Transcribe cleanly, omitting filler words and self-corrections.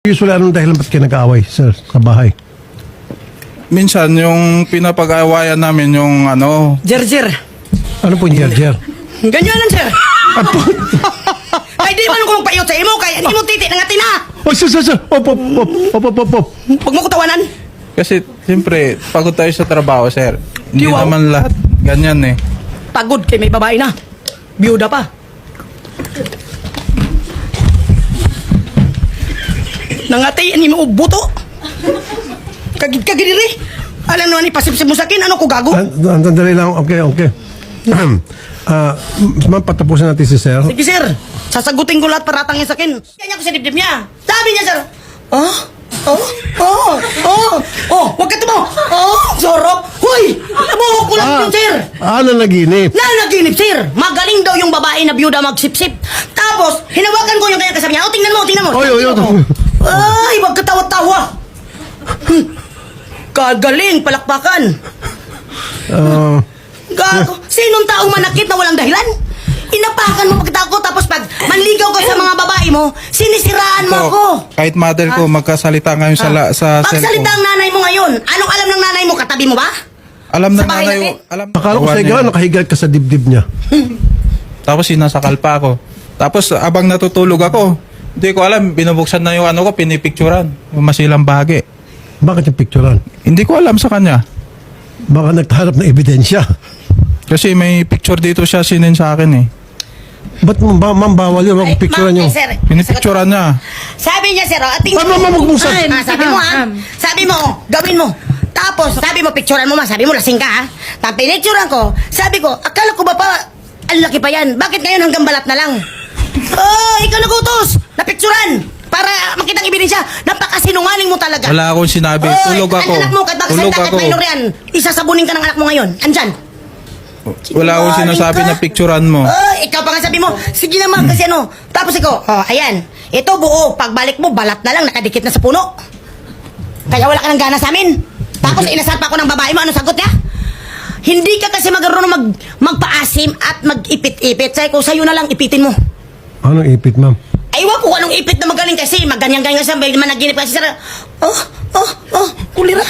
Usually, anong dahilan ba't kayo nag-aaway, sir, sa bahay? Minsan, yung pinapag-awayan namin yung ano, Jer. Ano po yung jer-jer? Ganyan lang, sir. Ay, di man ko magpayot sa imo, kaya hindi mo titi ng atin, ha? Oh, sir. Op. Huwag mo ko tawanan. kasi siyempre, pagod tayo sa trabaho, sir. Hindi Wow. naman lahat ganyan eh. Pagod kay may babae na. Biyuda pa. Nangati, ani mo buto. Kagidiri. Alam naman ni pasipsip mo sa akin, ano ko gago? Sandali lang, okay. Ma'am, patapusin natin si sir. Sige, sir. Sasagutin ko lahat paratangin sa akin. Kanya ko sa dibdib niya. Sabi niya, sir. Huwag ka tumo. Sorok. Huy, nabuhok ko lang yun, sir. Naginip. Nanaginip, sir. Magaling daw yung babae na biyuda magsipsip. Tapos, hinawakan ko yung kanya kasabi niya. Tingnan mo. Oy. Ay, wag ka tawa-tawa. Kagaling, palakpakan. Gago. Sinong taong manakit na walang dahilan? Inapakan mo pagkita ko, tapos pag manligaw ka sa mga babae mo, sinisiraan mo ako. Kahit mother ko, magkasalita ngayon sa Magsalita cellphone. ang nanay mo ngayon. Anong alam ng nanay mo? Katabi mo ba? Alam na sa bahay nanay natin? alam. Akala ko Gawa sa'yo niya. gano'n, nakahiga ka sa dibdib niya. Tapos sinasakal pa ako. Tapos abang natutulog ako, hindi ko alam, binubuksan na yung ano ko, pinipicturan. Yung masilang bahagi. Bakit yung picturean? Hindi ko alam sa kanya. Baka nagtahanap ng ebidensya. Kasi may picture dito siya sinin sa akin eh. Ba't ma'am, bawal yun? Huwag picturean ma'am, yung... sir. Pinipicturan niya. Sabi niya, sir, tingnan Ma'am, magbuksan. Sabi mo, ha? Sabi mo, gawin mo. Tapos, sabi mo, picturean mo, sabi mo, lasing ka, ha? Tapos, pinicturean ko, sabi ko, akala ko ba pa, ang laki pa yan. Bakit ngayon hanggang balat na lang? Ikaw nagutos! Napicturean! Para makitang ebidensya, napakasinungaling mo talaga. Wala akong sinabi. Tulog ako. Ang anak mo, kahit Tulog bakasalita, ako. kahit minor yan, isasabunin ka ng anak mo ngayon. Andyan. Wala akong sinasabi na picturean mo. Ikaw pa nga sabi mo, sige naman kasi ano. Tapos ikaw, ayan, ito buo, pagbalik mo, balat na lang, nakadikit na sa puno. Kaya wala ka ng gana sa amin. Tapos inasal pa ako ng babae mo, ano sagot niya? Hindi ka kasi magkaroon magpaasim at mag-ipit-ipit. Sabi ko, sa'yo na lang ipitin mo. Anong ipit, ma'am? Aywa ko anong ipit na magaling kasi, maganyan-ganyan siya, may managinip kasi sir. Kulira.